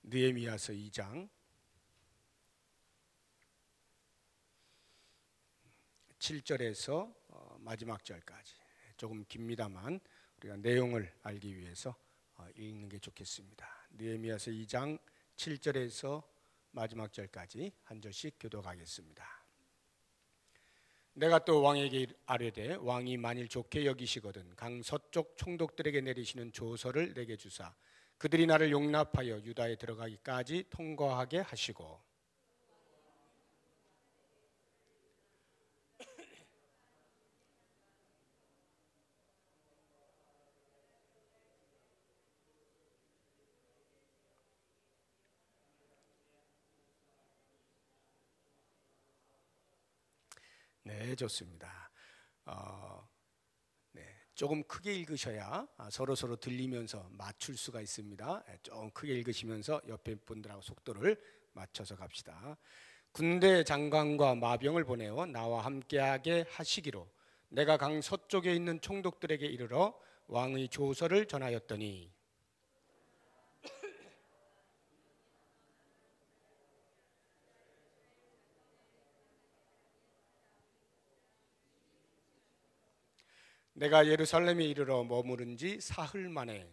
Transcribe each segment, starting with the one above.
느헤미야서 2장 7절에서 마지막 절까지 조금 깁니다만 우리가 내용을 알기 위해서 읽는 게 좋겠습니다. 느헤미야서 2장 7절에서 마지막 절까지 한 절씩 교독하겠습니다. 내가 또 왕에게 아뢰되 왕이 만일 좋게 여기시거든 강 서쪽 총독들에게 내리시는 조서를 내게 주사 그들이 나를 용납하여 유다에 들어가기까지 통과하게 하시고 네, 좋습니다. 조금 크게 읽으셔야 서로 들리면서 맞출 수가 있습니다. 좀 크게 읽으시면서 옆에 분들하고 속도를 맞춰서 갑시다. 군대 장관과 마병을 보내어 나와 함께하게 하시기로 내가 강 서쪽에 있는 총독들에게 이르러 왕의 조서를 전하였더니 내가 예루살렘에 이르러 머무른 지 사흘 만에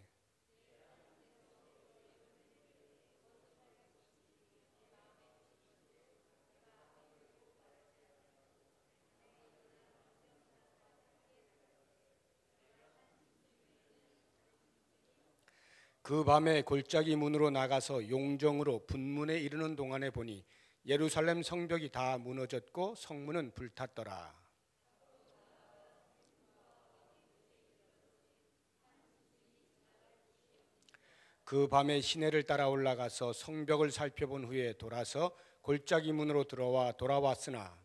그 밤에 골짜기 문으로 나가서 용정으로 분문에 이르는 동안에 보니 예루살렘 성벽이 다 무너졌고 성문은 불탔더라. 그 밤에 시내를 따라 올라가서 성벽을 살펴본 후에 돌아서 골짜기 문으로 돌아왔으나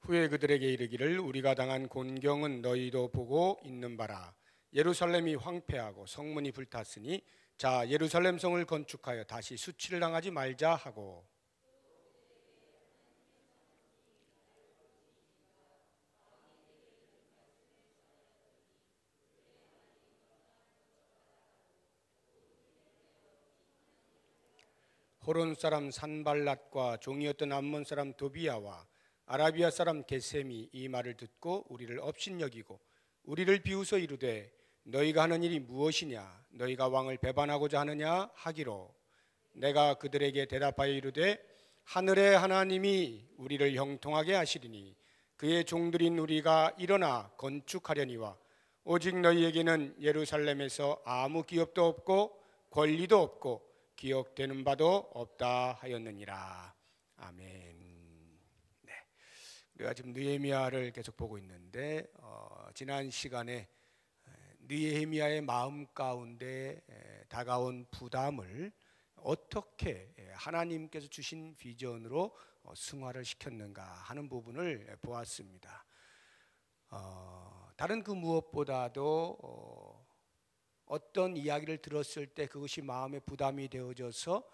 후에 그들에게 이르기를 우리가 당한 곤경은 너희도 보고 있는 바라. 예루살렘이 황폐하고 성문이 불탔으니 자 예루살렘 성을 건축하여 다시 수치를 당하지 말자 하고 호론 사람 산발랏과 종이었던 암몬 사람 도비야와 아라비아 사람 게셈이 이 말을 듣고 우리를 업신여기고 우리를 비웃어 이르되 너희가 하는 일이 무엇이냐 너희가 왕을 배반하고자 하느냐 하기로 내가 그들에게 대답하여 이르되 하늘의 하나님이 우리를 형통하게 하시리니 그의 종들인 우리가 일어나 건축하려니와 오직 너희에게는 예루살렘에서 아무 기업도 없고 권리도 없고 기억되는 바도 없다 하였느니라. 아멘. 네, 우리가 지금 느헤미야를 계속 보고 있는데 지난 시간에 느헤미야의 마음 가운데 다가온 부담을 어떻게 하나님께서 주신 비전으로 승화를 시켰는가 하는 부분을 보았습니다. 다른 그 무엇보다도 어떤 이야기를 들었을 때 그것이 마음의 부담이 되어져서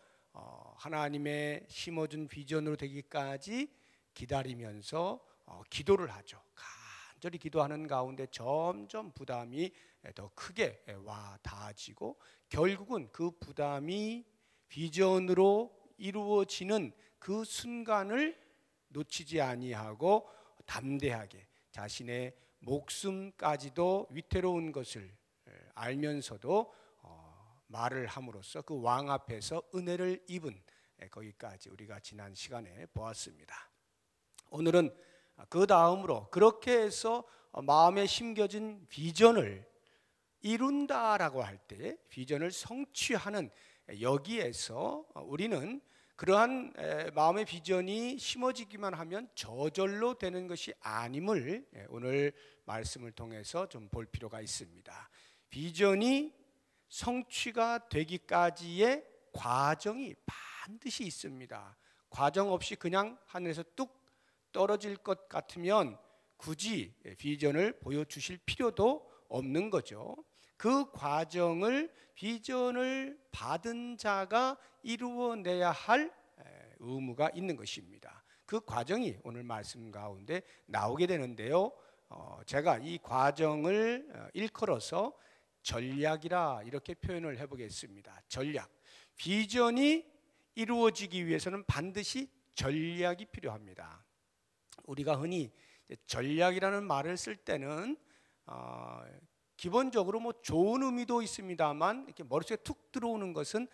하나님의 심어준 비전으로 되기까지 기다리면서 기도를 하죠. 간절히 기도하는 가운데 점점 부담이 더 크게 와 닿아지고 결국은 그 부담이 비전으로 이루어지는 그 순간을 놓치지 아니하고 담대하게 자신의 목숨까지도 위태로운 것을 알면서도 말을 함으로써 그 왕 앞에서 은혜를 입은 거기까지 우리가 지난 시간에 보았습니다. 오늘은 그 다음으로 그렇게 해서 마음에 심겨진 비전을 이룬다라고 할 때 비전을 성취하는 여기에서 우리는 그러한 마음의 비전이 심어지기만 하면 저절로 되는 것이 아님을 오늘 말씀을 통해서 좀 볼 필요가 있습니다. 비전이 성취가 되기까지의 과정이 반드시 있습니다. 과정 없이 그냥 하늘에서 뚝 떨어질 것 같으면 굳이 비전을 보여주실 필요도 없는 거죠. 그 과정을 비전을 받은 자가 이루어내야 할 의무가 있는 것입니다. 그 과정이 오늘 말씀 가운데 나오게 되는데요. 제가 이 과정을 일컬어서 전략이라 이렇게 표현을 해보겠습니다. 전략. 비전이 이루어지기 위해서는 반드시 전략이 필요합니다. 우리가 흔히 전략이라는 말을 쓸 때는 기본적으로 뭐 좋은 의미도 있습니다만 이렇게 머릿속에 툭 들어오는 것은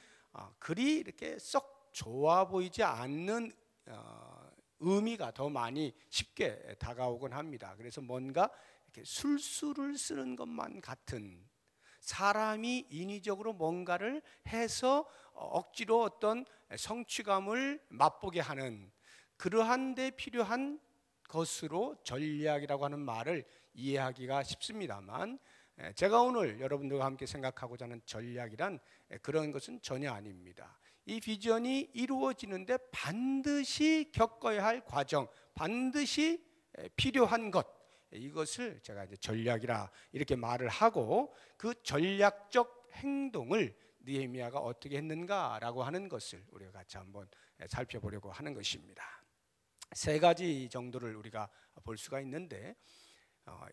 그리 이렇게 썩 좋아 보이지 않는 의미가 더 많이 쉽게 다가오곤 합니다. 그래서 뭔가 이렇게 술수를 쓰는 것만 같은, 사람이 인위적으로 뭔가를 해서 억지로 어떤 성취감을 맛보게 하는 그러한 데 필요한 것으로 전략이라고 하는 말을 이해하기가 쉽습니다만, 제가 오늘 여러분들과 함께 생각하고자 하는 전략이란 그런 것은 전혀 아닙니다. 이 비전이 이루어지는데 반드시 겪어야 할 과정, 반드시 필요한 것, 이것을 제가 이제 전략이라 이렇게 말을 하고, 그 전략적 행동을 느헤미야가 어떻게 했는가라고 하는 것을 우리가 같이 한번 살펴보려고 하는 것입니다. 세 가지 정도를 우리가 볼 수가 있는데,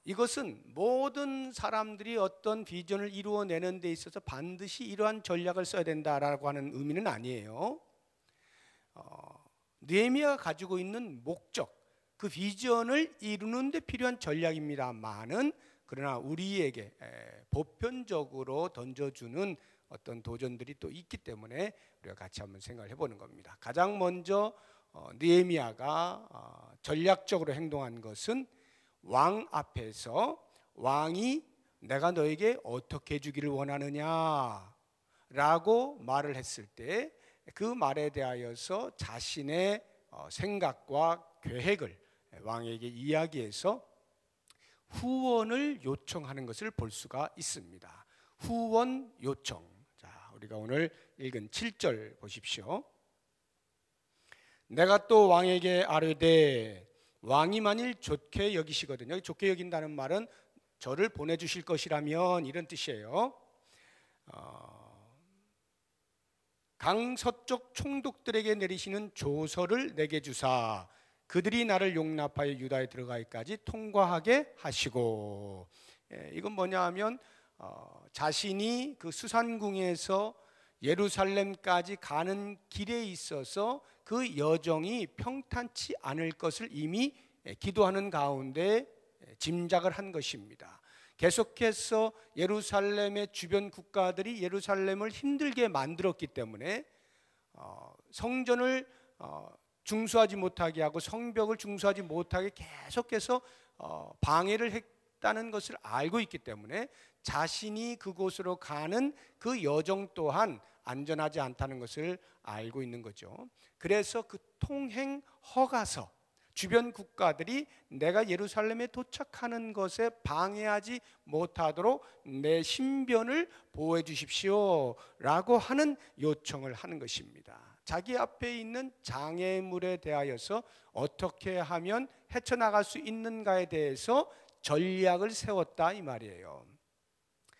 이것은 모든 사람들이 어떤 비전을 이루어내는 데 있어서 반드시 이러한 전략을 써야 된다라고 하는 의미는 아니에요. 느헤미야가 가지고 있는 목적, 그 비전을 이루는 데 필요한 전략입니다만은, 그러나 우리에게 보편적으로 던져주는 어떤 도전들이 또 있기 때문에 우리가 같이 한번 생각을 해보는 겁니다. 가장 먼저 느헤미야가 전략적으로 행동한 것은 왕 앞에서 왕이 내가 너에게 어떻게 해주기를 원하느냐 라고 말을 했을 때 그 말에 대하여서 자신의 생각과 계획을 왕에게 이야기해서 후원을 요청하는 것을 볼 수가 있습니다. 후원 요청. 자, 우리가 오늘 읽은 7절 보십시오. 내가 또 왕에게 아뢰되 왕이 만일 좋게 여기시거든요. 좋게 여긴다는 말은 저를 보내주실 것이라면 이런 뜻이에요. 강서쪽 총독들에게 내리시는 조서를 내게 주사 그들이 나를 용납하여 유다에 들어가기까지 통과하게 하시고, 이건 뭐냐 하면 자신이 그 수산궁에서 예루살렘까지 가는 길에 있어서 그 여정이 평탄치 않을 것을 이미 기도하는 가운데 짐작을 한 것입니다. 계속해서 예루살렘의 주변 국가들이 예루살렘을 힘들게 만들었기 때문에 성전을 중수하지 못하게 하고 성벽을 중수하지 못하게 계속해서 방해를 했다는 것을 알고 있기 때문에 자신이 그곳으로 가는 그 여정 또한 안전하지 않다는 것을 알고 있는 거죠. 그래서 그 통행 허가서, 주변 국가들이 내가 예루살렘에 도착하는 것에 방해하지 못하도록 내 신변을 보호해 주십시오 라고 하는 요청을 하는 것입니다. 자기 앞에 있는 장애물에 대하여서 어떻게 하면 헤쳐나갈 수 있는가에 대해서 전략을 세웠다 이 말이에요.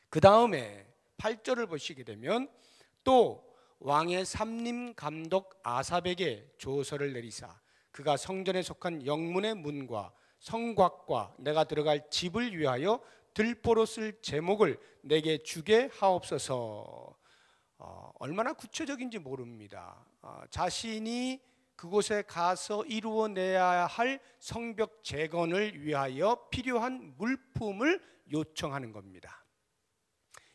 그 다음에 8절을 보시게 되면 또 왕의 삼림 감독 아삽에게 조서를 내리사 그가 성전에 속한 영문의 문과 성곽과 내가 들어갈 집을 위하여 들보로 쓸 제목을 내게 주게 하옵소서. 얼마나 구체적인지 모릅니다. 자신이 그곳에 가서 이루어내야 할 성벽 재건을 위하여 필요한 물품을 요청하는 겁니다.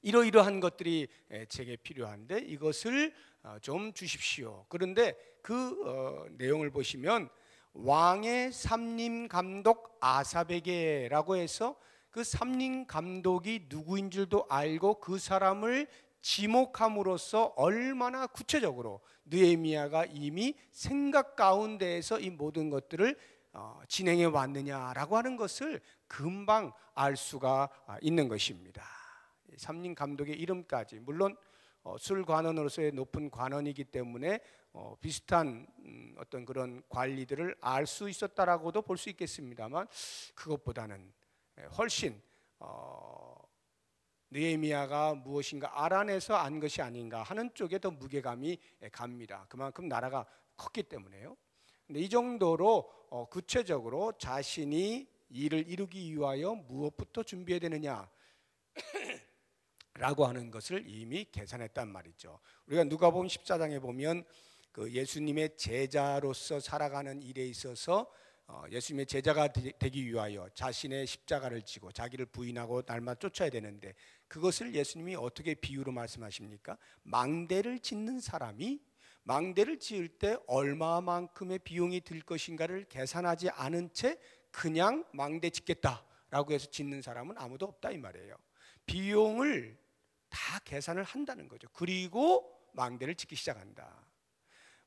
이러이러한 것들이 제게 필요한데 이것을 좀 주십시오. 그런데 그 내용을 보시면 왕의 삼림 감독 아삽에게라고 해서 그 삼림 감독이 누구인 줄도 알고 그 사람을 지목함으로써 얼마나 구체적으로 느헤미야가 이미 생각 가운데에서 이 모든 것들을 진행해 왔느냐라고 하는 것을 금방 알 수가 있는 것입니다. 삼림 감독의 이름까지, 물론 술관원으로서의 높은 관원이기 때문에 비슷한 어떤 그런 관리들을 알 수 있었다라고도 볼 수 있겠습니다만, 그것보다는 훨씬 느헤미야가 무엇인가 알아내서 안 것이 아닌가 하는 쪽에 더 무게감이 갑니다. 그만큼 나라가 컸기 때문에요. 근데 이 정도로 구체적으로 자신이 일을 이루기 위하여 무엇부터 준비해야 되느냐 라고 하는 것을 이미 계산했단 말이죠. 우리가 누가복음 14장에 보면 그 예수님의 제자로서 살아가는 일에 있어서 예수님의 제자가 되기 위하여 자신의 십자가를 지고 자기를 부인하고 날마다 쫓아야 되는데, 그것을 예수님이 어떻게 비유로 말씀하십니까? 망대를 짓는 사람이 망대를 지을 때 얼마만큼의 비용이 들 것인가를 계산하지 않은 채 그냥 망대 짓겠다라고 해서 짓는 사람은 아무도 없다 이 말이에요. 비용을 다 계산을 한다는 거죠. 그리고 망대를 짓기 시작한다.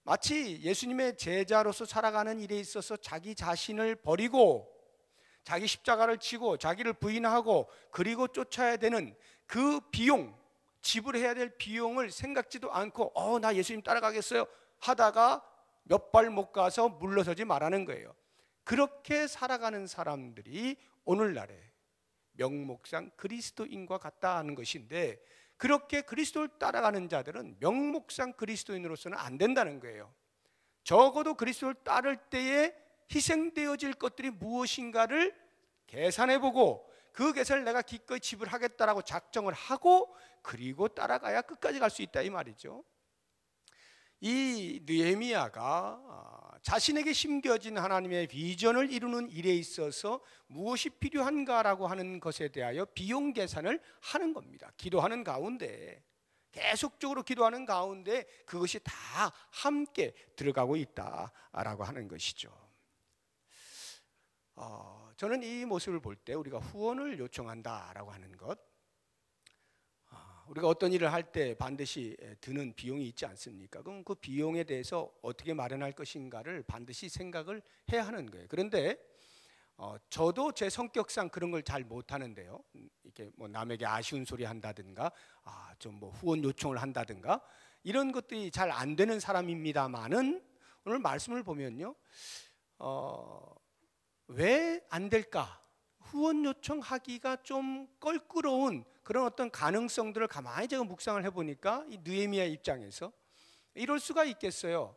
마치 예수님의 제자로서 살아가는 일에 있어서 자기 자신을 버리고 자기 십자가를 지고 자기를 부인하고 그리고 쫓아야 되는 그 비용, 지불해야 될 비용을 생각지도 않고 나 예수님 따라가겠어요 하다가 몇 발 못 가서 물러서지 말라는 거예요. 그렇게 살아가는 사람들이 오늘날에 명목상 그리스도인과 같다는 것인데, 그렇게 그리스도를 따라가는 자들은 명목상 그리스도인으로서는 안 된다는 거예요. 적어도 그리스도를 따를 때에 희생되어질 것들이 무엇인가를 계산해보고 그 계산을 내가 기꺼이 지불하겠다라고 작정을 하고 그리고 따라가야 끝까지 갈 수 있다 이 말이죠. 이 느헤미야가 자신에게 심겨진 하나님의 비전을 이루는 일에 있어서 무엇이 필요한가라고 하는 것에 대하여 비용 계산을 하는 겁니다. 기도하는 가운데, 계속적으로 기도하는 가운데 그것이 다 함께 들어가고 있다라고 하는 것이죠. 저는 이 모습을 볼 때 우리가 후원을 요청한다라고 하는 것, 우리가 어떤 일을 할 때 반드시 드는 비용이 있지 않습니까? 그럼 그 비용에 대해서 어떻게 마련할 것인가를 반드시 생각을 해야 하는 거예요. 그런데 저도 제 성격상 그런 걸 잘 못하는데요. 이렇게 뭐 남에게 아쉬운 소리 한다든가, 좀 뭐 후원 요청을 한다든가 이런 것들이 잘 안 되는 사람입니다만은 오늘 말씀을 보면요, 왜 안 될까? 후원 요청하기가 좀 껄끄러운 그런 어떤 가능성들을 가만히 제가 묵상을 해보니까 이 느헤미야 입장에서 이럴 수가 있겠어요.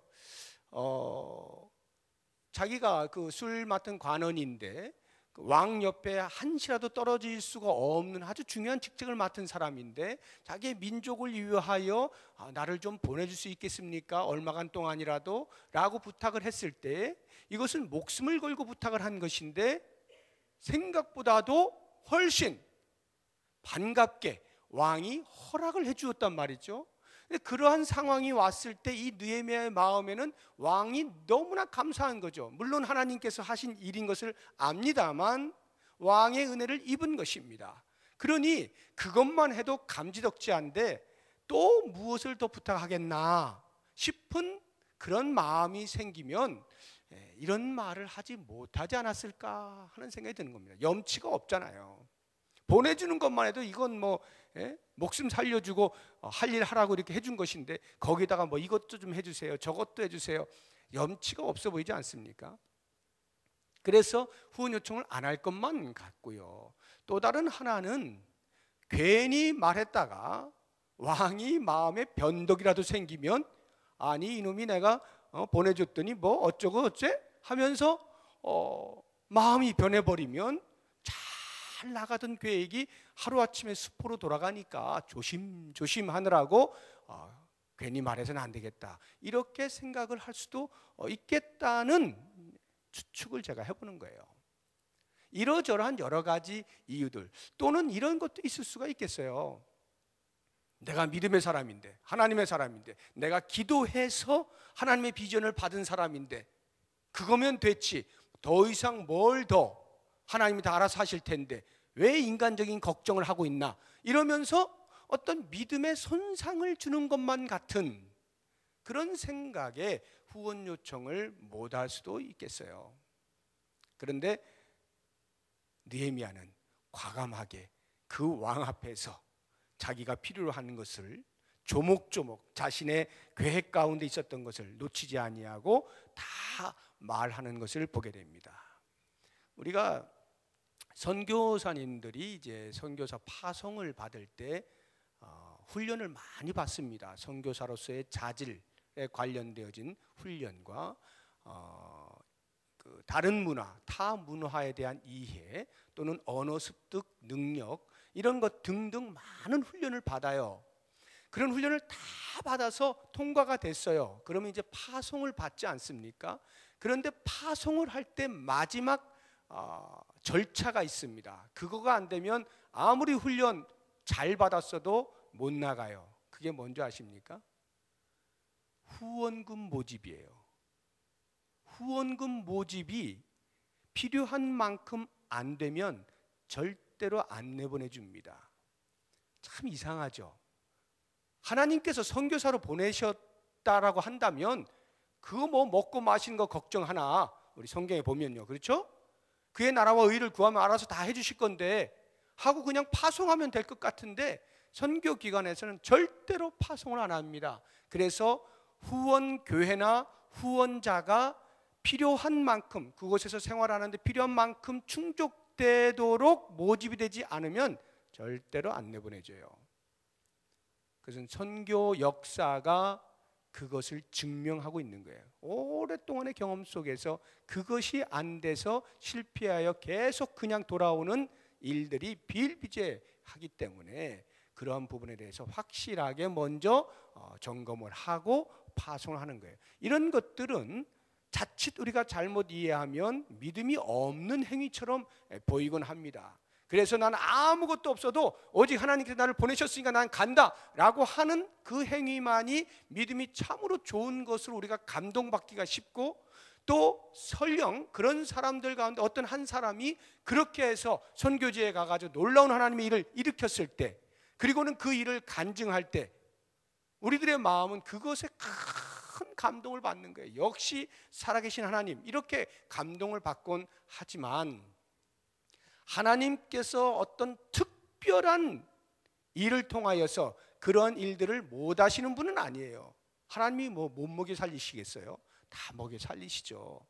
자기가 그 술 맡은 관원인데 왕 옆에 한시라도 떨어질 수가 없는 아주 중요한 직책을 맡은 사람인데 자기의 민족을 위하여 나를 좀 보내줄 수 있겠습니까? 얼마간 동안이라도 라고 부탁을 했을 때 이것은 목숨을 걸고 부탁을 한 것인데 생각보다도 훨씬 반갑게 왕이 허락을 해주었단 말이죠. 근데 그러한 상황이 왔을 때 이 느헤미야의 마음에는 왕이 너무나 감사한 거죠. 물론 하나님께서 하신 일인 것을 압니다만 왕의 은혜를 입은 것입니다. 그러니 그것만 해도 감지덕지한데 또 무엇을 더 부탁하겠나 싶은 그런 마음이 생기면 이런 말을 하지 못하지 않았을까 하는 생각이 드는 겁니다. 염치가 없잖아요. 보내주는 것만 해도 이건 뭐 목숨 살려주고 할 일 하라고 이렇게 해준 것인데 거기다가 뭐 이것도 좀 해주세요, 저것도 해주세요. 염치가 없어 보이지 않습니까? 그래서 후원 요청을 안 할 것만 같고요. 또 다른 하나는 괜히 말했다가 왕이 마음에 변덕이라도 생기면 아니 이놈이 내가 보내줬더니 뭐 어쩌고 어째 하면서 마음이 변해버리면 잘 나가던 계획이 하루아침에 수포로 돌아가니까 조심조심 하느라고 괜히 말해서는 안 되겠다 이렇게 생각을 할 수도 있겠다는 추측을 제가 해보는 거예요. 이러저러한 여러 가지 이유들 또는 이런 것도 있을 수가 있겠어요. 내가 믿음의 사람인데 하나님의 사람인데 내가 기도해서 하나님의 비전을 받은 사람인데 그거면 됐지 더 이상 뭘 더 하나님이 다 알아서 하실 텐데 왜 인간적인 걱정을 하고 있나 이러면서 어떤 믿음의 손상을 주는 것만 같은 그런 생각에 후원 요청을 못할 수도 있겠어요. 그런데 느헤미야는 과감하게 그 왕 앞에서 자기가 필요로 하는 것을 조목조목 자신의 계획 가운데 있었던 것을 놓치지 아니하고 다 말하는 것을 보게 됩니다. 우리가 선교사님들이 이제 선교사 파송을 받을 때 훈련을 많이 받습니다. 선교사로서의 자질에 관련되어진 훈련과 그 다른 문화, 타 문화에 대한 이해 또는 언어 습득 능력 이런 것 등등 많은 훈련을 받아요. 그런 훈련을 다 받아서 통과가 됐어요. 그러면 이제 파송을 받지 않습니까? 그런데 파송을 할 때 마지막 절차가 있습니다. 그거가 안 되면 아무리 훈련 잘 받았어도 못 나가요. 그게 뭔지 아십니까? 후원금 모집이에요. 후원금 모집이 필요한 만큼 안 되면 절대로 안 내보내줍니다. 참 이상하죠. 하나님께서 선교사로 보내셨다라고 한다면 그거 뭐 먹고 마시는 거 걱정하나? 우리 성경에 보면요, 그렇죠? 그의 나라와 의를 구하면 알아서 다 해주실 건데 하고 그냥 파송하면 될 것 같은데 선교 기관에서는 절대로 파송을 안 합니다. 그래서 후원 교회나 후원자가 필요한 만큼 그곳에서 생활하는데 필요한 만큼 충족되도록 모집이 되지 않으면 절대로 안 내보내줘요. 그것은 선교 역사가 그것을 증명하고 있는 거예요. 오랫동안의 경험 속에서 그것이 안 돼서 실패하여 계속 그냥 돌아오는 일들이 비일비재하기 때문에 그러한 부분에 대해서 확실하게 먼저 점검을 하고 파송을 하는 거예요. 이런 것들은 자칫 우리가 잘못 이해하면 믿음이 없는 행위처럼 보이곤 합니다. 그래서 나는 아무것도 없어도 오직 하나님께서 나를 보내셨으니까 난 간다 라고 하는 그 행위만이 믿음이 참으로 좋은 것으로 우리가 감동받기가 쉽고, 또 설령 그런 사람들 가운데 어떤 한 사람이 그렇게 해서 선교지에 가가지고 놀라운 하나님의 일을 일으켰을 때, 그리고는 그 일을 간증할 때 우리들의 마음은 그것에 큰 감동을 받는 거예요. 역시 살아계신 하나님, 이렇게 감동을 받곤 하지만 하나님께서 어떤 특별한 일을 통하여서 그런 일들을 못 하시는 분은 아니에요. 하나님이 뭐 못 먹여 살리시겠어요? 다 먹여 살리시죠.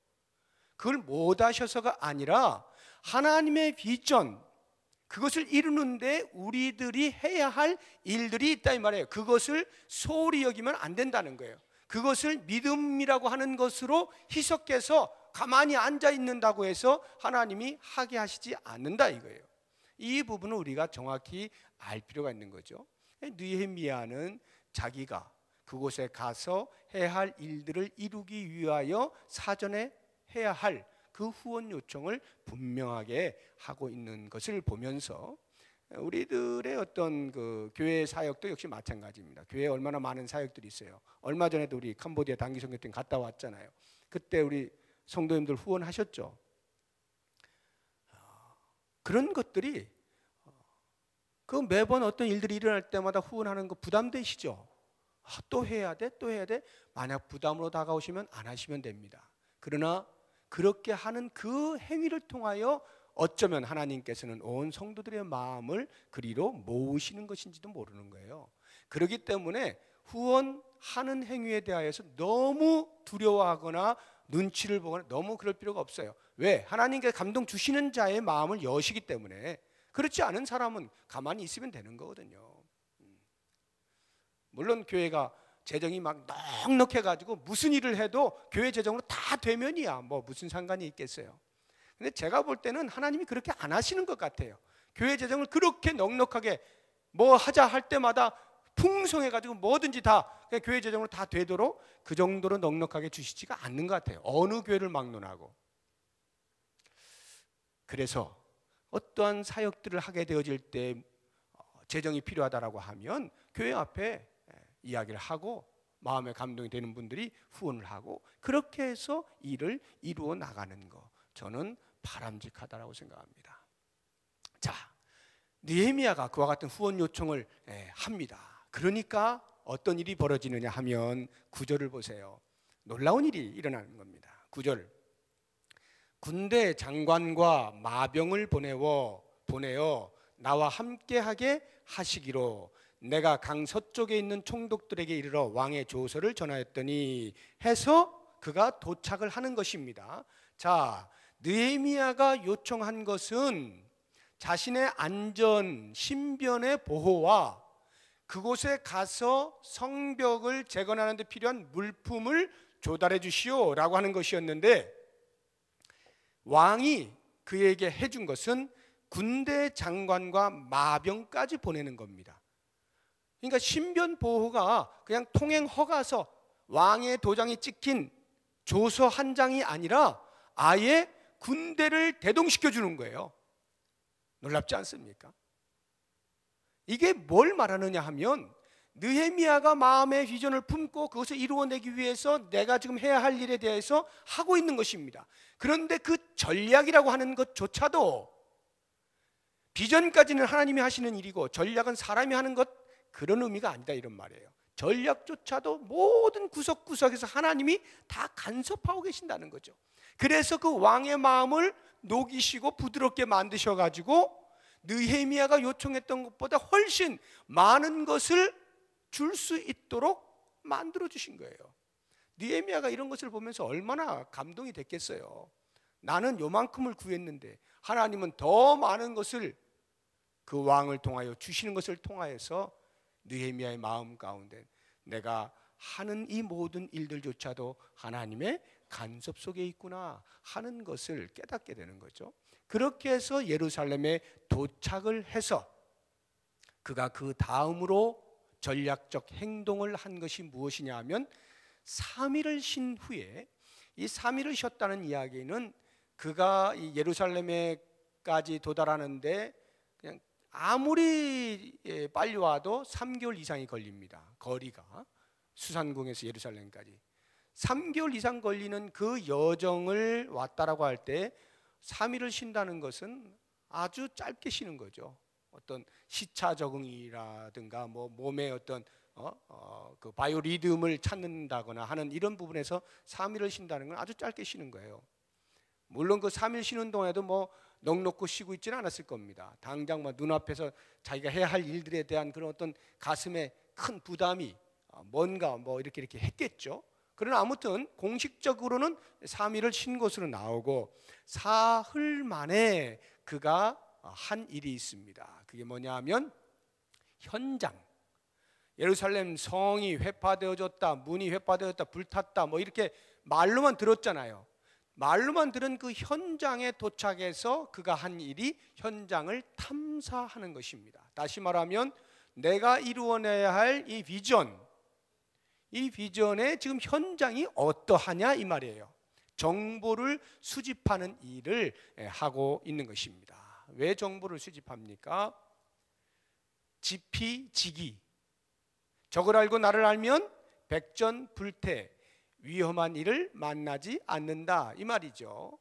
그걸 못 하셔서가 아니라 하나님의 비전, 그것을 이루는데 우리들이 해야 할 일들이 있다 이 말이에요. 그것을 소홀히 여기면 안 된다는 거예요. 그것을 믿음이라고 하는 것으로 희석해서 가만히 앉아 있는다고 해서 하나님이 하게 하시지 않는다 이거예요. 이 부분을 우리가 정확히 알 필요가 있는 거죠. 느헤미야는 자기가 그곳에 가서 해야 할 일들을 이루기 위하여 사전에 해야 할 그 후원 요청을 분명하게 하고 있는 것을 보면서 우리들의 어떤 그 교회 사역도 역시 마찬가지입니다. 교회에 얼마나 많은 사역들이 있어요. 얼마 전에도 우리 캄보디아 단기 선교팀 갔다 왔잖아요. 그때 우리 성도님들 후원하셨죠. 그런 것들이 그 매번 어떤 일들이 일어날 때마다 후원하는 거 부담되시죠? 또 해야 돼? 또 해야 돼? 만약 부담으로 다가오시면 안 하시면 됩니다. 그러나 그렇게 하는 그 행위를 통하여 어쩌면 하나님께서는 온 성도들의 마음을 그리로 모으시는 것인지도 모르는 거예요. 그렇기 때문에 후원하는 행위에 대하여서 너무 두려워하거나 눈치를 보거나 너무 그럴 필요가 없어요. 왜? 하나님께서 감동 주시는 자의 마음을 여시기 때문에. 그렇지 않은 사람은 가만히 있으면 되는 거거든요. 물론 교회가 재정이 막 넉넉해가지고 무슨 일을 해도 교회 재정으로 다 되면이야 뭐 무슨 상관이 있겠어요. 근데 제가 볼 때는 하나님이 그렇게 안 하시는 것 같아요. 교회 재정을 그렇게 넉넉하게 뭐 하자 할 때마다 풍성해가지고 뭐든지 다 그냥 교회 재정으로 다 되도록 그 정도로 넉넉하게 주시지가 않는 것 같아요. 어느 교회를 막론하고. 그래서 어떠한 사역들을 하게 되어질 때 재정이 필요하다라고 하면 교회 앞에 이야기를 하고 마음에 감동이 되는 분들이 후원을 하고 그렇게 해서 일을 이루어 나가는 거, 저는 바람직하다라고 생각합니다. 자, 느헤미야가 그와 같은 후원 요청을 합니다. 그러니까 어떤 일이 벌어지느냐 하면 9절을 보세요. 놀라운 일이 일어나는 겁니다. 9절. 군대 장관과 마병을 보내어 나와 함께하게 하시기로 내가 강 서쪽에 있는 총독들에게 이르러 왕의 조서를 전하였더니 해서 그가 도착을 하는 것입니다. 자, 느헤미야가 요청한 것은 자신의 안전, 신변의 보호와 그곳에 가서 성벽을 재건하는 데 필요한 물품을 조달해 주시오 라고 하는 것이었는데, 왕이 그에게 해준 것은 군대 장관과 마병까지 보내는 겁니다. 그러니까 신변 보호가 그냥 통행 허가서, 왕의 도장이 찍힌 조서 한 장이 아니라 아예 군대를 대동시켜 주는 거예요. 놀랍지 않습니까? 이게 뭘 말하느냐 하면, 느헤미야가 마음의 비전을 품고 그것을 이루어내기 위해서 내가 지금 해야 할 일에 대해서 하고 있는 것입니다. 그런데 그 전략이라고 하는 것조차도, 비전까지는 하나님이 하시는 일이고 전략은 사람이 하는 것, 그런 의미가 아니다 이런 말이에요. 전략조차도 모든 구석구석에서 하나님이 다 간섭하고 계신다는 거죠. 그래서 그 왕의 마음을 녹이시고 부드럽게 만드셔가지고 느헤미야가 요청했던 것보다 훨씬 많은 것을 줄 수 있도록 만들어 주신 거예요. 느헤미야가 이런 것을 보면서 얼마나 감동이 됐겠어요. 나는 요만큼을 구했는데 하나님은 더 많은 것을 그 왕을 통하여 주시는 것을 통하여서 느헤미야의 마음 가운데 내가 하는 이 모든 일들조차도 하나님의 간섭 속에 있구나 하는 것을 깨닫게 되는 거죠. 그렇게 해서 예루살렘에 도착을 해서 그가 그 다음으로 전략적 행동을 한 것이 무엇이냐 하면, 3일을 쉰 후에, 이 3일을 쉬었다는 이야기는 그가 이 예루살렘에까지 도달하는데 그냥 아무리 빨리 와도 3개월 이상이 걸립니다. 거리가 수산궁에서 예루살렘까지 3개월 이상 걸리는 그 여정을 왔다라고 할 때 3일을 쉰다는 것은 아주 짧게 쉬는 거죠. 어떤 시차 적응이라든가 뭐 몸의 어떤 그 바이오 리듬을 찾는다거나 하는 이런 부분에서 3일을 쉰다는 건 아주 짧게 쉬는 거예요. 물론 그 3일 쉬는 동안에도 뭐 넋놓고 쉬고 있지는 않았을 겁니다. 당장 뭐 눈앞에서 자기가 해야 할 일들에 대한 그런 어떤 가슴에 큰 부담이 뭔가 뭐 이렇게 했겠죠. 그러나 아무튼 공식적으로는 3일을 쉰 것으로 나오고, 사흘 만에 그가 한 일이 있습니다. 그게 뭐냐 하면, 현장, 예루살렘 성이 회파되어졌다, 문이 회파되었다, 불탔다, 뭐 이렇게 말로만 들었잖아요. 말로만 들은 그 현장에 도착해서 그가 한 일이 현장을 탐사하는 것입니다. 다시 말하면 내가 이루어내야 할 이 비전, 이 비전의 지금 현장이 어떠하냐 이 말이에요. 정보를 수집하는 일을 하고 있는 것입니다. 왜 정보를 수집합니까? 지피지기, 적을 알고 나를 알면 백전불태, 위험한 일을 만나지 않는다 이 말이죠.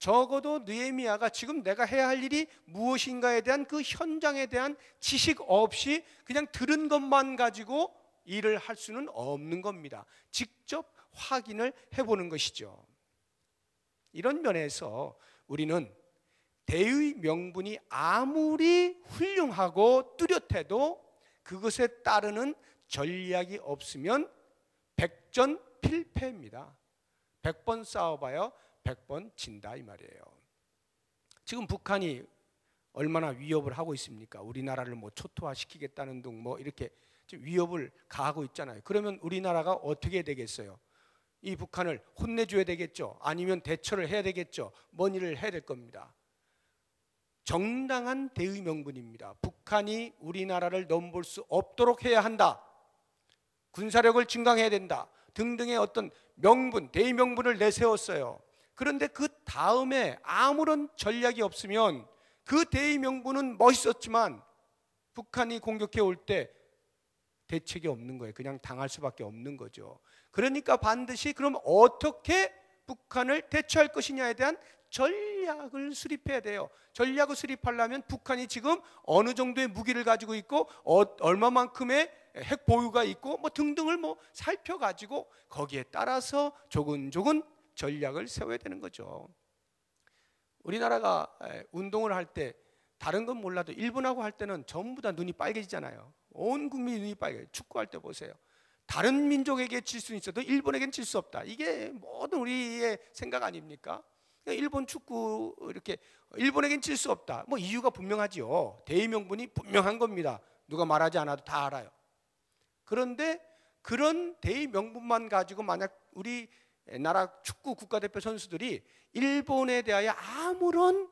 적어도 느헤미야가 지금 내가 해야 할 일이 무엇인가에 대한 그 현장에 대한 지식 없이 그냥 들은 것만 가지고 일을 할 수는 없는 겁니다. 직접 확인을 해보는 것이죠. 이런 면에서 우리는 대의 명분이 아무리 훌륭하고 뚜렷해도 그것에 따르는 전략이 없으면 백전필패입니다. 100번 싸워봐야 100번 진다 이 말이에요. 지금 북한이 얼마나 위협을 하고 있습니까? 우리나라를 뭐 초토화시키겠다는 등 뭐 이렇게 위협을 가하고 있잖아요. 그러면 우리나라가 어떻게 되겠어요? 이 북한을 혼내줘야 되겠죠. 아니면 대처를 해야 되겠죠. 뭔 일을 해야 될 겁니다. 정당한 대의 명분입니다. 북한이 우리나라를 넘볼 수 없도록 해야 한다, 군사력을 증강해야 된다 등등의 어떤 명분, 대의 명분을 내세웠어요. 그런데 그 다음에 아무런 전략이 없으면 그 대의 명분은 멋있었지만 북한이 공격해 올 때 대책이 없는 거예요. 그냥 당할 수밖에 없는 거죠. 그러니까 반드시 그럼 어떻게 북한을 대처할 것이냐에 대한 전략을 수립해야 돼요. 전략을 수립하려면 북한이 지금 어느 정도의 무기를 가지고 있고 얼마만큼의 핵 보유가 있고 뭐 등등을 뭐 살펴가지고 거기에 따라서 조근조근 전략을 세워야 되는 거죠. 우리나라가 운동을 할 때 다른 건 몰라도 일본하고 할 때는 전부 다 눈이 빨개지잖아요. 온 국민이 눈이 빨개요. 축구할 때 보세요. 다른 민족에게 질 수는 있어도 일본에게는 질 수 없다. 이게 모든 우리의 생각 아닙니까? 일본 축구 이렇게 일본에겐 질 수 없다. 뭐 이유가 분명하지요. 대의 명분이 분명한 겁니다. 누가 말하지 않아도 다 알아요. 그런데 그런 대의 명분만 가지고 만약 우리 나라 축구 국가대표 선수들이 일본에 대하여 아무런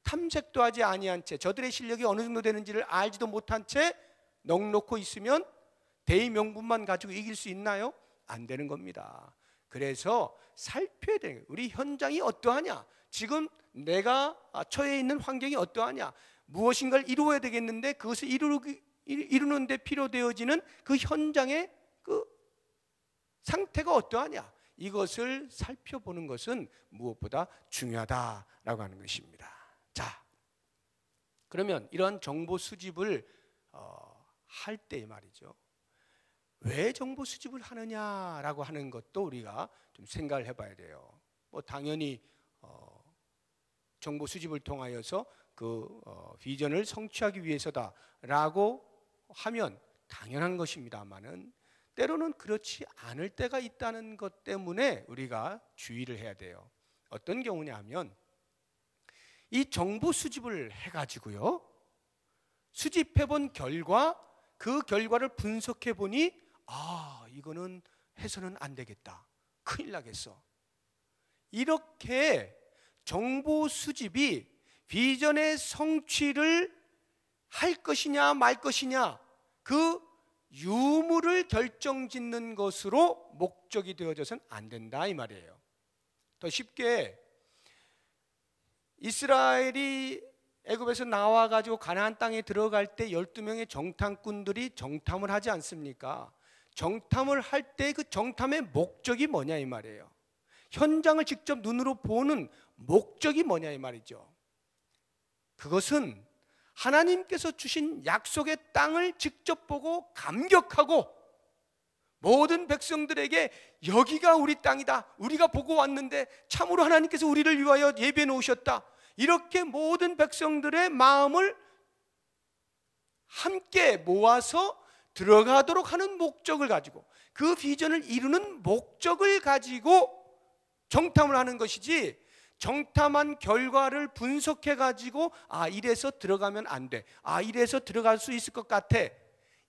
탐색도 하지 아니한 채 저들의 실력이 어느 정도 되는지를 알지도 못한 채 넋놓고 있으면 대의 명분만 가지고 이길 수 있나요? 안 되는 겁니다. 그래서 살펴야 되는 거예요. 우리 현장이 어떠하냐? 지금 내가 처해 있는 환경이 어떠하냐? 무엇인가를 이루어야 되겠는데 그것을 이루는 데 필요되어지는 그 현장의 그 상태가 어떠하냐? 이것을 살펴보는 것은 무엇보다 중요하다라고 하는 것입니다. 자, 그러면 이런 정보 수집을 할 때 말이죠. 왜 정보 수집을 하느냐라고 하는 것도 우리가 좀 생각을 해봐야 돼요. 뭐 당연히 정보 수집을 통하여서 그 비전을 성취하기 위해서다라고 하면 당연한 것입니다만은 때로는 그렇지 않을 때가 있다는 것 때문에 우리가 주의를 해야 돼요. 어떤 경우냐 하면 이 정보 수집을 해가지고요, 수집해본 결과 그 결과를 분석해 보니 이거는 해서는 안 되겠다, 큰일 나겠어. 이렇게 정보 수집이 비전의 성취를 할 것이냐 말 것이냐 그 유무를 결정짓는 것으로 목적이 되어져서는 안 된다 이 말이에요. 더 쉽게 이스라엘이 애굽에서 나와가지고 가나안 땅에 들어갈 때 12명의 정탐꾼들이 정탐을 하지 않습니까? 정탐을 할 때 그 정탐의 목적이 뭐냐 이 말이에요. 현장을 직접 눈으로 보는 목적이 뭐냐 이 말이죠. 그것은 하나님께서 주신 약속의 땅을 직접 보고 감격하고 모든 백성들에게 여기가 우리 땅이다, 우리가 보고 왔는데 참으로 하나님께서 우리를 위하여 예비해 놓으셨다, 이렇게 모든 백성들의 마음을 함께 모아서 들어가도록 하는 목적을 가지고 그 비전을 이루는 목적을 가지고 정탐을 하는 것이지, 정탐한 결과를 분석해 가지고 이래서 들어가면 안 돼, 이래서 들어갈 수 있을 것 같아,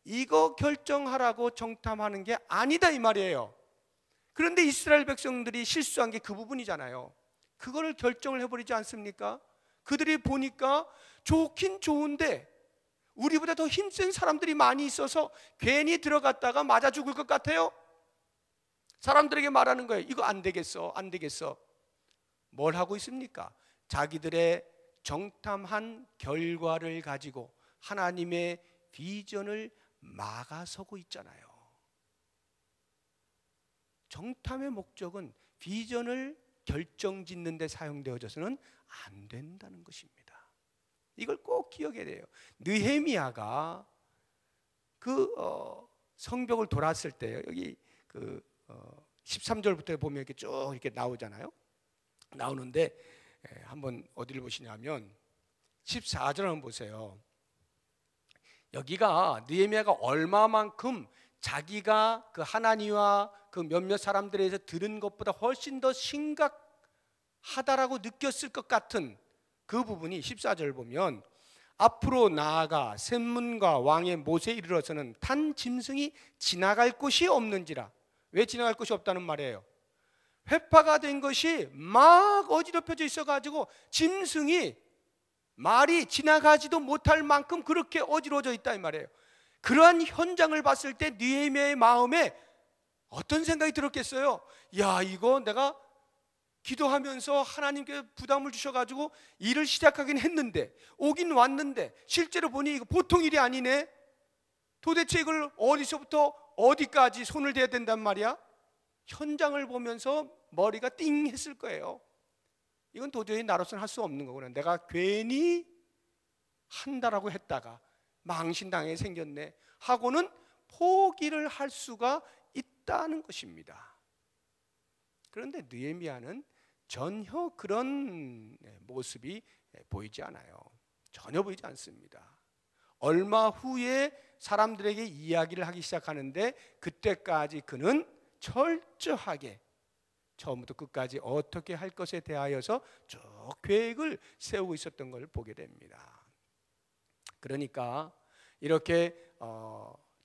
이거 결정하라고 정탐하는 게 아니다 이 말이에요. 그런데 이스라엘 백성들이 실수한 게 그 부분이잖아요. 그거를 결정을 해버리지 않습니까? 그들이 보니까 좋긴 좋은데 우리보다 더 힘센 사람들이 많이 있어서 괜히 들어갔다가 맞아 죽을 것 같아요. 사람들에게 말하는 거예요. 이거 안 되겠어, 안 되겠어. 뭘 하고 있습니까? 자기들의 정탐한 결과를 가지고 하나님의 비전을 막아서고 있잖아요. 정탐의 목적은 비전을 결정짓는 데 사용되어져서는 안 된다는 것입니다. 이걸 꼭 기억해야 돼요. 느헤미야가 그 성벽을 돌았을 때 여기 13절부터 보면 이렇게 쭉 이렇게 나오잖아요. 나오는데 한번 어디를 보시냐면 14절 한번 보세요. 여기가 느헤미야가 얼마만큼 자기가 그 하나니와 그 몇몇 사람들에 대해서 들은 것보다 훨씬 더 심각하다라고 느꼈을 것 같은 그 부분이 14절 보면, 앞으로 나아가 샘문과 왕의 못에 이르러서는 탄 짐승이 지나갈 곳이 없는지라. 왜 지나갈 곳이 없다는 말이에요? 회파가 된 것이 막 어지럽혀져 있어가지고 짐승이 말이 지나가지도 못할 만큼 그렇게 어지러워져 있다 이 말이에요. 그러한 현장을 봤을 때 느헤미야의 마음에 어떤 생각이 들었겠어요? 야, 이거 내가 기도하면서 하나님께 부담을 주셔가지고 일을 시작하긴 했는데, 오긴 왔는데 실제로 보니 이거 보통 일이 아니네. 도대체 이걸 어디서부터 어디까지 손을 대야 된단 말이야? 현장을 보면서 머리가 띵 했을 거예요. 이건 도저히 나로서는 할 수 없는 거구나. 내가 괜히 한다라고 했다가 망신당하게 생겼네 하고는 포기를 할 수가 있다는 것입니다. 그런데 느헤미야는 전혀 그런 모습이 보이지 않아요. 전혀 보이지 않습니다. 얼마 후에 사람들에게 이야기를 하기 시작하는데 그때까지 그는 철저하게 처음부터 끝까지 어떻게 할 것에 대하여서 쭉 계획을 세우고 있었던 걸 보게 됩니다. 그러니까 이렇게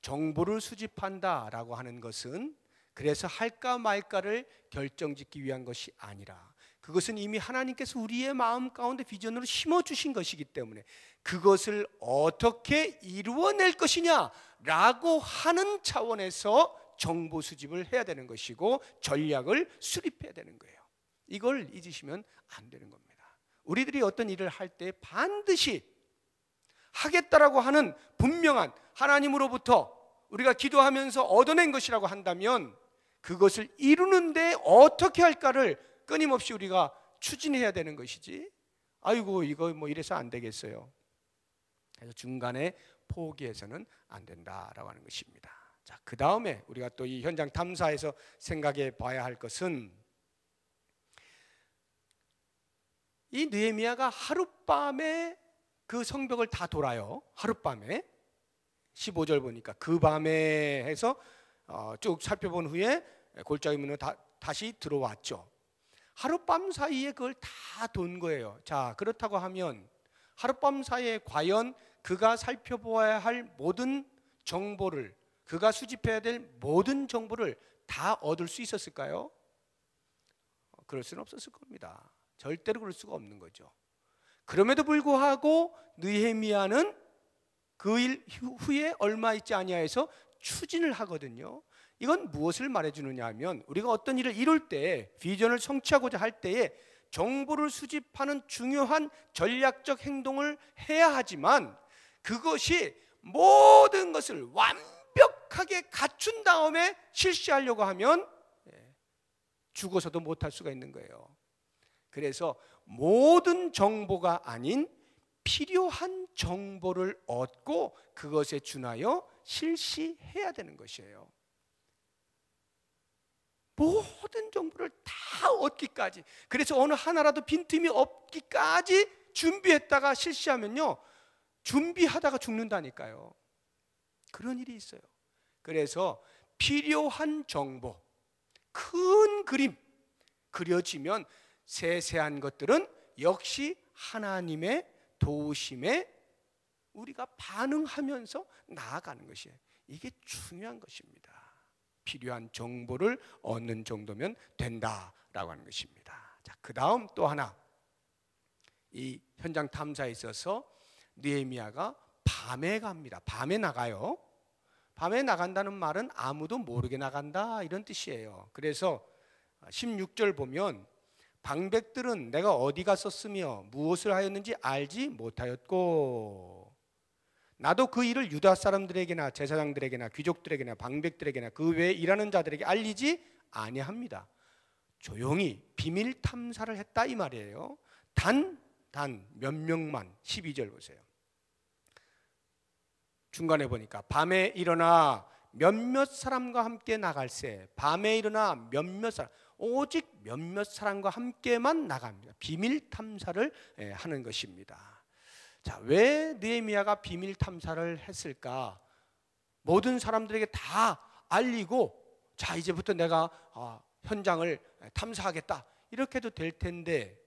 정보를 수집한다라고 하는 것은 그래서 할까 말까를 결정짓기 위한 것이 아니라, 그것은 이미 하나님께서 우리의 마음 가운데 비전으로 심어주신 것이기 때문에 그것을 어떻게 이루어낼 것이냐라고 하는 차원에서 정보 수집을 해야 되는 것이고 전략을 수립해야 되는 거예요. 이걸 잊으시면 안 되는 겁니다. 우리들이 어떤 일을 할 때 반드시 하겠다라고 하는 분명한 하나님으로부터 우리가 기도하면서 얻어낸 것이라고 한다면 그것을 이루는데 어떻게 할까를 끊임없이 우리가 추진해야 되는 것이지, 아이고 이거 뭐 이래서 안 되겠어요, 그래서 중간에 포기해서는 안 된다라고 하는 것입니다. 자, 그 다음에 우리가 또 이 현장 탐사에서 생각해 봐야 할 것은, 이 느헤미야가 하룻밤에 그 성벽을 다 돌아요. 하룻밤에 15절 보니까 그 밤에 해서 쭉 살펴본 후에 골짜기 문으로 다시 들어왔죠. 하룻밤 사이에 그걸 다 돈 거예요. 자, 그렇다고 하면 하룻밤 사이에 과연 그가 살펴보아야 할 모든 정보를, 그가 수집해야 될 모든 정보를 다 얻을 수 있었을까요? 그럴 수는 없었을 겁니다. 절대로 그럴 수가 없는 거죠. 그럼에도 불구하고 느헤미야는 그 일 후에 얼마 있지 아니하여서 추진을 하거든요. 이건 무엇을 말해주느냐 하면, 우리가 어떤 일을 이룰 때, 비전을 성취하고자 할 때에 정보를 수집하는 중요한 전략적 행동을 해야 하지만 그것이 모든 것을 완벽하게 갖춘 다음에 실시하려고 하면 죽어서도 못할 수가 있는 거예요. 그래서 모든 정보가 아닌 필요한 정보를 얻고 그것에 준하여 실시해야 되는 것이에요. 모든 정보를 다 얻기까지, 그래서 어느 하나라도 빈틈이 없기까지 준비했다가 실시하면요, 준비하다가 죽는다니까요. 그런 일이 있어요. 그래서 필요한 정보, 큰 그림 그려지면 세세한 것들은 역시 하나님의 도우심에 우리가 반응하면서 나아가는 것이에요. 이게 중요한 것입니다. 필요한 정보를 얻는 정도면 된다라고 하는 것입니다. 자, 그 다음 또 하나, 이 현장 탐사에 있어서 느헤미야가 밤에 갑니다. 밤에 나가요. 밤에 나간다는 말은 아무도 모르게 나간다 이런 뜻이에요. 그래서 16절 보면 방백들은 내가 어디 갔었으며 무엇을 하였는지 알지 못하였고, 나도 그 일을 유다 사람들에게나 제사장들에게나 귀족들에게나 방백들에게나 그 외에 일하는 자들에게 알리지 아니합니다. 조용히 비밀 탐사를 했다 이 말이에요. 단 몇 명만. 12절 보세요. 중간에 보니까 밤에 일어나 몇몇 사람과 함께 나갈새, 밤에 일어나 몇몇 사람, 오직 몇몇 사람과 함께만 나갑니다. 비밀 탐사를 하는 것입니다. 자, 왜 느헤미야가 비밀 탐사를 했을까? 모든 사람들에게 다 알리고, 자 이제부터 내가 현장을 탐사하겠다 이렇게 해도 될 텐데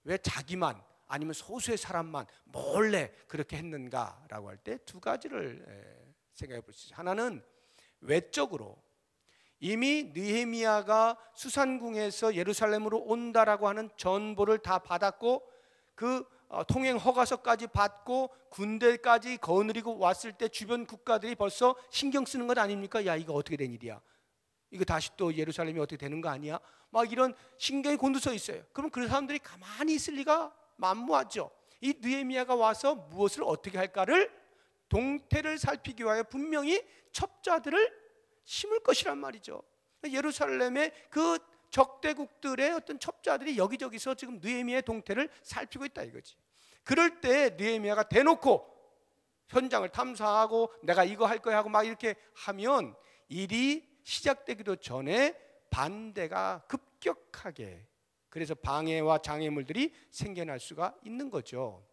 왜 자기만, 아니면 소수의 사람만 몰래 그렇게 했는가라고 할 때 두 가지를 생각해 볼 수 있어요. 하나는 외적으로 이미 느헤미야가 수산궁에서 예루살렘으로 온다라고 하는 전보를 다 받았고, 그 통행 허가서까지 받고 군대까지 거느리고 왔을 때 주변 국가들이 벌써 신경 쓰는 것 아닙니까? 야, 이거 어떻게 된 일이야? 이거 다시 또 예루살렘이 어떻게 되는 거 아니야? 막 이런 신경이 곤두서 있어요. 그럼 그 사람들이 가만히 있을 리가 만무하죠. 이 느헤미야가 와서 무엇을 어떻게 할까를, 동태를 살피기 위하여 분명히 첩자들을 심을 것이란 말이죠. 예루살렘의 그 적대국들의 어떤 첩자들이 여기저기서 지금 느헤미야의 동태를 살피고 있다 이거지. 그럴 때 느헤미야가 대놓고 현장을 탐사하고 내가 이거 할 거야 하고 막 이렇게 하면 일이 시작되기도 전에 반대가 급격하게, 그래서 방해와 장애물들이 생겨날 수가 있는 거죠.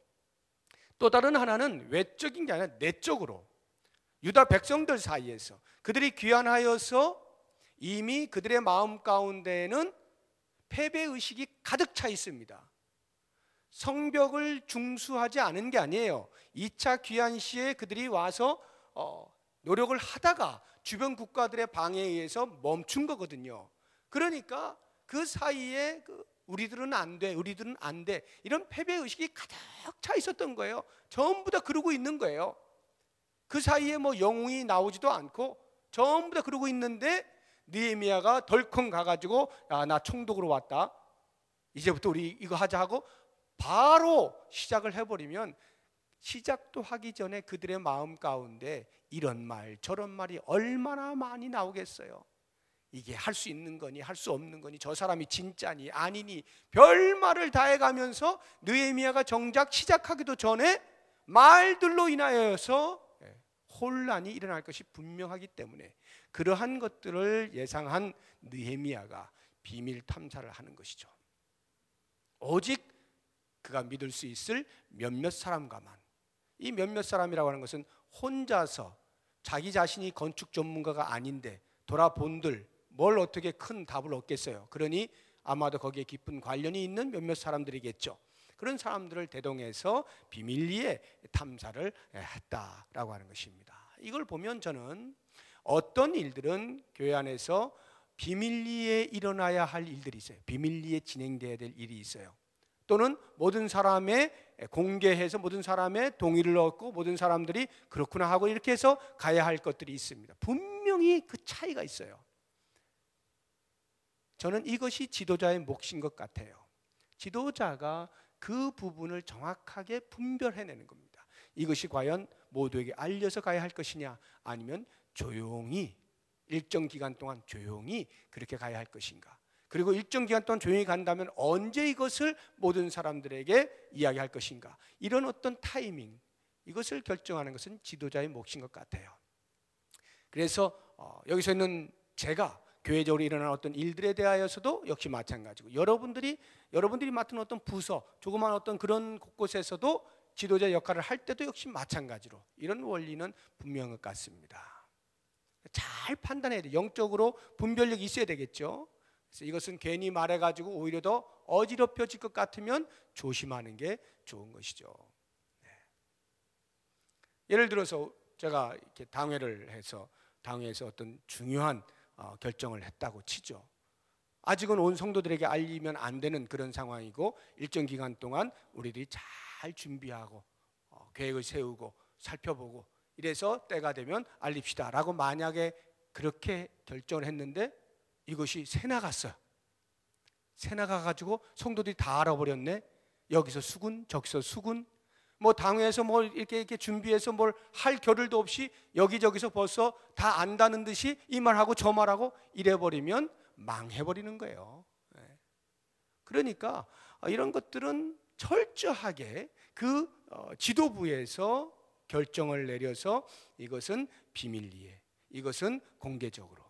또 다른 하나는 외적인 게 아니라 내적으로 유다 백성들 사이에서 그들이 귀환하여서 이미 그들의 마음 가운데에는 패배의식이 가득 차 있습니다. 성벽을 중수하지 않은 게 아니에요. 2차 귀환 시에 그들이 와서 노력을 하다가 주변 국가들의 방해에 의해서 멈춘 거거든요. 그러니까 그 사이에 우리들은 안 돼, 우리들은 안 돼, 이런 패배의식이 가득 차 있었던 거예요. 전부 다 그러고 있는 거예요. 그 사이에 뭐 영웅이 나오지도 않고 전부 다 그러고 있는데 느헤미야가 덜컹 가가지고 야, 나 총독으로 왔다, 이제부터 우리 이거 하자 하고 바로 시작을 해버리면 시작도 하기 전에 그들의 마음 가운데 이런 말 저런 말이 얼마나 많이 나오겠어요. 이게 할 수 있는 거니 할 수 없는 거니, 저 사람이 진짜니 아니니, 별말을 다 해가면서 느헤미야가 정작 시작하기도 전에 말들로 인하여서 혼란이 일어날 것이 분명하기 때문에 그러한 것들을 예상한 느헤미야가 비밀 탐사를 하는 것이죠. 오직 그가 믿을 수 있을 몇몇 사람과만, 이 몇몇 사람이라고 하는 것은 혼자서 자기 자신이 건축 전문가가 아닌데 돌아본들 뭘 어떻게 큰 답을 얻겠어요. 그러니 아마도 거기에 깊은 관련이 있는 몇몇 사람들이겠죠. 그런 사람들을 대동해서 비밀리에 탐사를 했다라고 하는 것입니다. 이걸 보면 저는 어떤 일들은 교회 안에서 비밀리에 일어나야 할 일들이 있어요. 비밀리에 진행돼야 될 일이 있어요. 또는 모든 사람의 공개해서 모든 사람의 동의를 얻고 모든 사람들이 그렇구나 하고 이렇게 해서 가야 할 것들이 있습니다. 분명히 그 차이가 있어요. 저는 이것이 지도자의 몫인 것 같아요. 지도자가 그 부분을 정확하게 분별해내는 겁니다. 이것이 과연 모두에게 알려서 가야 할 것이냐, 아니면 조용히 일정 기간 동안 조용히 그렇게 가야 할 것인가. 그리고 일정 기간 동안 조용히 간다면 언제 이것을 모든 사람들에게 이야기할 것인가. 이런 어떤 타이밍, 이것을 결정하는 것은 지도자의 몫인 것 같아요. 그래서 여기서 있는 제가 교회적으로 일어나는 어떤 일들에 대하여서도 역시 마찬가지고, 여러분들이 맡은 어떤 부서, 조그마한 어떤 그런 곳곳에서도 지도자 역할을 할 때도 역시 마찬가지로 이런 원리는 분명한 것 같습니다. 잘 판단해야 돼요. 영적으로 분별력이 있어야 되겠죠. 그래서 이것은 괜히 말해가지고 오히려 더 어지럽혀질 것 같으면 조심하는 게 좋은 것이죠. 네. 예를 들어서 제가 이렇게 당회에서 어떤 중요한 결정을 했다고 치죠. 아직은 온 성도들에게 알리면 안 되는 그런 상황이고, 일정 기간 동안 우리들이 잘 준비하고 계획을 세우고 살펴보고 이래서 때가 되면 알립시다 라고 만약에 그렇게 결정을 했는데 이것이 새 나갔어요. 새 나가가지고 성도들이 다 알아버렸네. 여기서 수군 저기서 수군, 뭐 당회에서 뭐 이렇게 준비해서 뭘 할 겨를도 없이 여기저기서 벌써 다 안다는 듯이 이 말하고 저 말하고 이래버리면 망해버리는 거예요. 그러니까 이런 것들은 철저하게 그 지도부에서 결정을 내려서 이것은 비밀리에, 이것은 공개적으로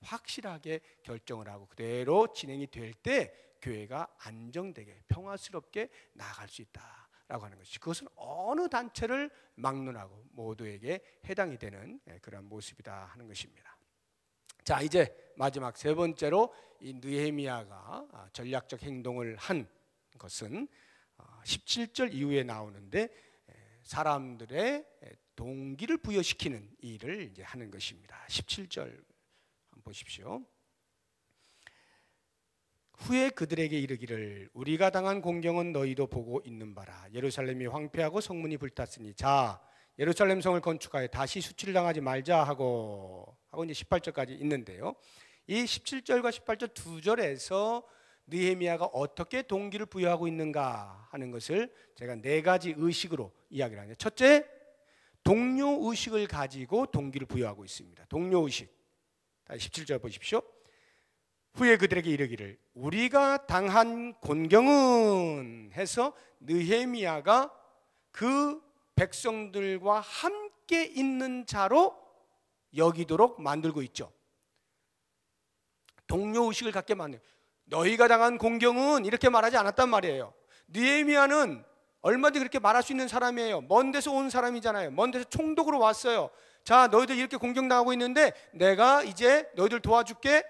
확실하게 결정을 하고 그대로 진행이 될 때 교회가 안정되게 평화스럽게 나아갈 수 있다라고 하는 것이, 그것은 어느 단체를 막론하고 모두에게 해당이 되는 그런 모습이다 하는 것입니다. 자, 이제 마지막 세 번째로 이 느헤미야가 전략적 행동을 한 것은 17절 이후에 나오는데 사람들의 동기를 부여시키는 일을 이제 하는 것입니다. 17절 한번 보십시오. 후에 그들에게 이르기를 우리가 당한 공경은 너희도 보고 있는 바라. 예루살렘이 황폐하고 성문이 불탔으니 자 예루살렘 성을 건축하여 다시 수치를 당하지 말자 하고 이제 18절까지 있는데요. 이 17절과 18절 두 절에서 느헤미야가 어떻게 동기를 부여하고 있는가 하는 것을 제가 네 가지 의식으로 이야기를 하는데, 첫째, 동료 의식을 가지고 동기를 부여하고 있습니다. 동료 의식. 17절 보십시오. 후에 그들에게 이르기를 우리가 당한 곤경은 해서 느헤미야가 그 백성들과 함께 있는 자로 여기도록 만들고 있죠. 동료 의식을 갖게 만들어요. 너희가 당한 공경은 이렇게 말하지 않았단 말이에요. 느헤미야는 얼마든지 그렇게 말할 수 있는 사람이에요. 먼 데서 온 사람이잖아요. 먼 데서 총독으로 왔어요. 자, 너희들 이렇게 공경당하고 있는데 내가 이제 너희들 도와줄게.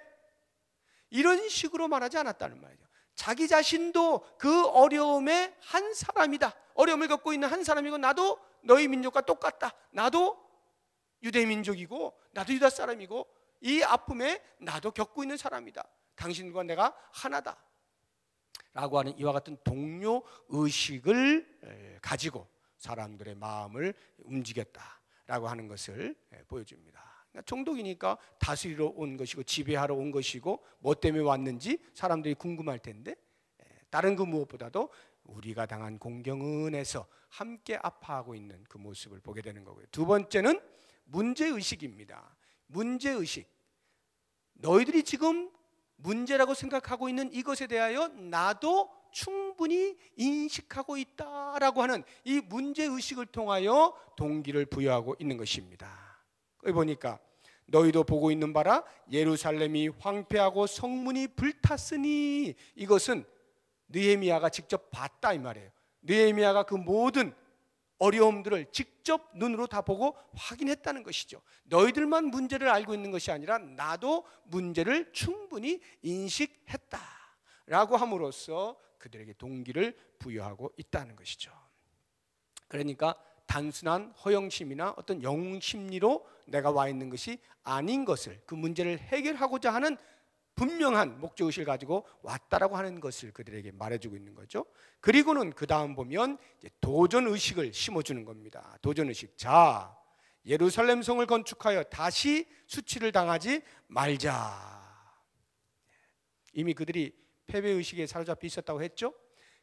이런 식으로 말하지 않았다는 말이죠. 자기 자신도 그 어려움의 한 사람이다. 어려움을 겪고 있는 한 사람이고, 나도 너희 민족과 똑같다. 나도 유대 민족이고 나도 유다 사람이고 이 아픔에 나도 겪고 있는 사람이다. 당신과 내가 하나다 라고 하는 이와 같은 동료 의식을 가지고 사람들의 마음을 움직였다라고 하는 것을 보여줍니다. 그러니까 총독이니까 다스리러 온 것이고 지배하러 온 것이고 뭐 때문에 왔는지 사람들이 궁금할 텐데, 다른 그 무엇보다도 우리가 당한 공경은에서 함께 아파하고 있는 그 모습을 보게 되는 거고요. 두 번째는 문제의식입니다. 문제의식. 너희들이 지금 문제라고 생각하고 있는 이것에 대하여 나도 충분히 인식하고 있다라고 하는 이 문제의식을 통하여 동기를 부여하고 있는 것입니다. 여기 보니까 너희도 보고 있는 바라 예루살렘이 황폐하고 성문이 불탔으니, 이것은 느헤미야가 직접 봤다 이 말이에요. 느헤미야가 그 모든 어려움들을 직접 눈으로 다 보고 확인했다는 것이죠. 너희들만 문제를 알고 있는 것이 아니라 나도 문제를 충분히 인식했다라고 함으로써 그들에게 동기를 부여하고 있다는 것이죠. 그러니까 단순한 허영심이나 어떤 영심리로 내가 와 있는 것이 아닌 것을, 그 문제를 해결하고자 하는 분명한 목적의식을 가지고 왔다라고 하는 것을 그들에게 말해주고 있는 거죠. 그리고는 그 다음 보면 이제 도전의식을 심어주는 겁니다. 도전의식. 자, 예루살렘 성을 건축하여 다시 수치를 당하지 말자. 이미 그들이 패배의식에 사로잡혀 있었다고 했죠.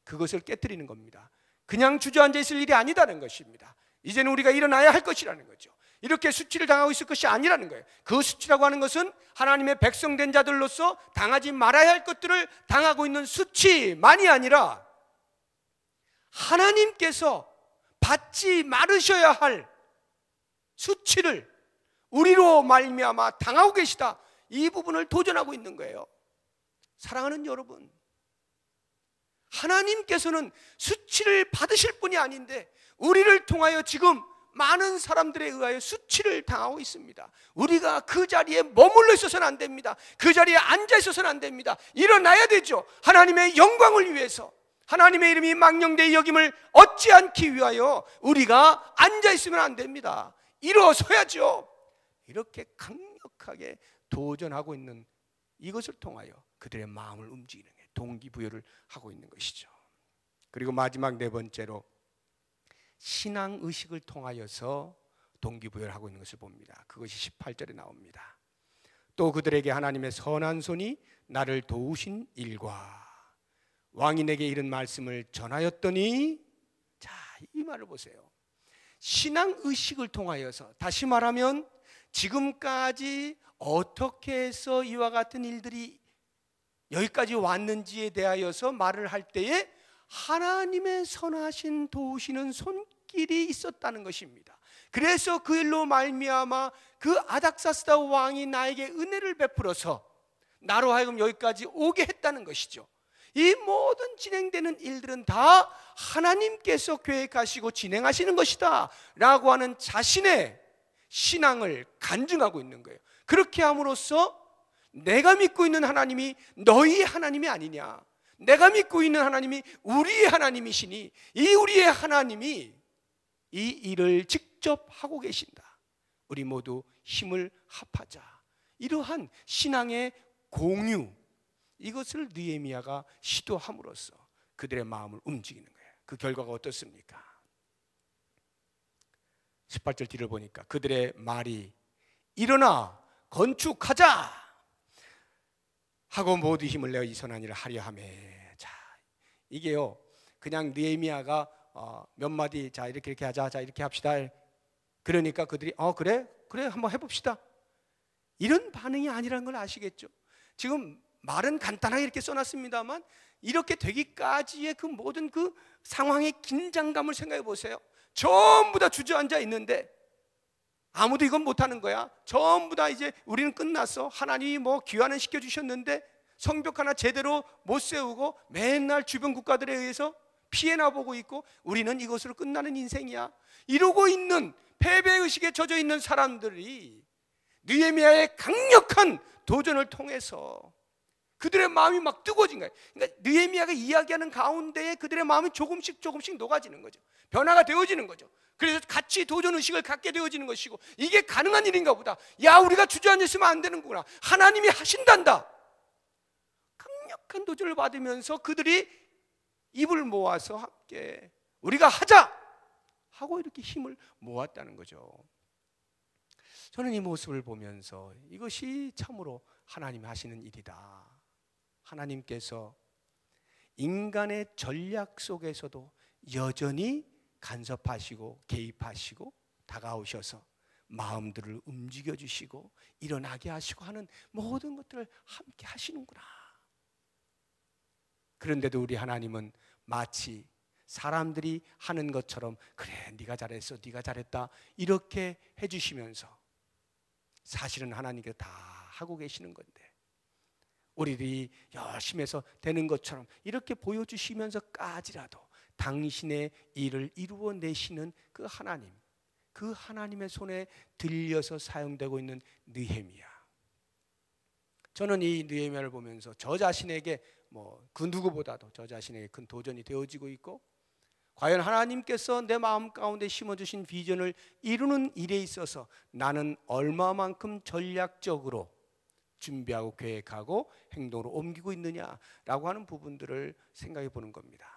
그것을 깨뜨리는 겁니다. 그냥 주저앉아 있을 일이 아니다는 것입니다. 이제는 우리가 일어나야 할 것이라는 거죠. 이렇게 수치를 당하고 있을 것이 아니라는 거예요. 그 수치라고 하는 것은 하나님의 백성된 자들로서 당하지 말아야 할 것들을 당하고 있는 수치만이 아니라 하나님께서 받지 말으셔야 할 수치를 우리로 말미암아 당하고 계시다, 이 부분을 도전하고 있는 거예요. 사랑하는 여러분, 하나님께서는 수치를 받으실 분이 아닌데 우리를 통하여 지금 많은 사람들에 의하여 수치를 당하고 있습니다. 우리가 그 자리에 머물러 있어서는 안 됩니다. 그 자리에 앉아 있어서는 안 됩니다. 일어나야 되죠. 하나님의 영광을 위해서, 하나님의 이름이 망령되이 여김을 얻지 않기 위하여 우리가 앉아 있으면 안 됩니다. 일어서야죠. 이렇게 강력하게 도전하고 있는 이것을 통하여 그들의 마음을 움직이는 게 동기부여를 하고 있는 것이죠. 그리고 마지막 네 번째로 신앙의식을 통하여서 동기부여를 하고 있는 것을 봅니다. 그것이 18절에 나옵니다. 또 그들에게 하나님의 선한 손이 나를 도우신 일과 왕이 내게 이런 말씀을 전하였더니, 자, 이 말을 보세요. 신앙의식을 통하여서, 다시 말하면 지금까지 어떻게 해서 이와 같은 일들이 여기까지 왔는지에 대하여서 말을 할 때에 하나님의 선하신 도우시는 손길이 있었다는 것입니다. 그래서 그 일로 말미암아 그 아닥사스다 왕이 나에게 은혜를 베풀어서 나로 하여금 여기까지 오게 했다는 것이죠. 이 모든 진행되는 일들은 다 하나님께서 계획하시고 진행하시는 것이다 라고 하는 자신의 신앙을 간증하고 있는 거예요. 그렇게 함으로써 내가 믿고 있는 하나님이 너희의 하나님이 아니냐, 내가 믿고 있는 하나님이 우리의 하나님이시니 이 우리의 하나님이 이 일을 직접 하고 계신다. 우리 모두 힘을 합하자. 이러한 신앙의 공유, 이것을 느헤미야가 시도함으로써 그들의 마음을 움직이는 거예요. 그 결과가 어떻습니까? 18절 뒤를 보니까 그들의 말이 일어나 건축하자 하고 모두 힘을 내어 이 선한 일을 하려 하며. 자, 이게요 그냥 느헤미야가 몇 마디 자 이렇게 하자, 자 이렇게 합시다, 그러니까 그들이 그래 한번 해봅시다, 이런 반응이 아니라는 걸 아시겠죠? 지금 말은 간단하게 이렇게 써놨습니다만 이렇게 되기까지의 그 모든 그 상황의 긴장감을 생각해 보세요. 전부 다 주저앉아 있는데 아무도 이건 못하는 거야. 전부 다 이제 우리는 끝났어. 하나님이 뭐 귀환은 시켜주셨는데 성벽 하나 제대로 못 세우고 맨날 주변 국가들에 의해서 피해나 보고 있고 우리는 이것으로 끝나는 인생이야, 이러고 있는 패배의식에 젖어 있는 사람들이 느헤미야의 강력한 도전을 통해서 그들의 마음이 막 뜨거워진 거예요. 그러니까 느헤미야가 이야기하는 가운데에 그들의 마음이 조금씩 녹아지는 거죠. 변화가 되어지는 거죠. 그래서 같이 도전의식을 갖게 되어지는 것이고, 이게 가능한 일인가 보다. 야, 우리가 주저앉아 있으면 안 되는구나. 하나님이 하신단다. 강력한 도전을 받으면서 그들이 입을 모아서 함께 우리가 하자 하고 이렇게 힘을 모았다는 거죠. 저는 이 모습을 보면서 이것이 참으로 하나님이 하시는 일이다. 하나님께서 인간의 전략 속에서도 여전히 간섭하시고 개입하시고 다가오셔서 마음들을 움직여 주시고 일어나게 하시고 하는 모든 것들을 함께 하시는구나. 그런데도 우리 하나님은 마치 사람들이 하는 것처럼 그래, 네가 잘했어, 네가 잘했다 이렇게 해주시면서 사실은 하나님께서 다 하고 계시는 건데 우리들이 열심히 해서 되는 것처럼 이렇게 보여주시면서까지라도 당신의 일을 이루어내시는 그 하나님, 그 하나님의 손에 들려서 사용되고 있는 느헤미야. 저는 이 느헤미야를 보면서 저 자신에게 그 누구보다도 저 자신에게 큰 도전이 되어지고 있고, 과연 하나님께서 내 마음 가운데 심어주신 비전을 이루는 일에 있어서 나는 얼마만큼 전략적으로 준비하고 계획하고 행동으로 옮기고 있느냐라고 하는 부분들을 생각해 보는 겁니다.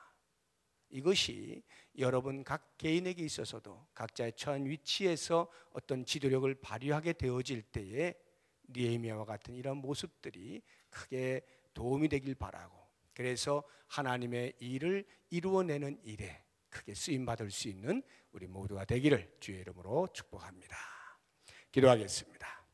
이것이 여러분 각 개인에게 있어서도 각자의 처한 위치에서 어떤 지도력을 발휘하게 되어질 때에 느헤미야와 같은 이런 모습들이 크게 도움이 되길 바라고, 그래서 하나님의 일을 이루어내는 일에 크게 쓰임받을 수 있는 우리 모두가 되기를 주의 이름으로 축복합니다. 기도하겠습니다.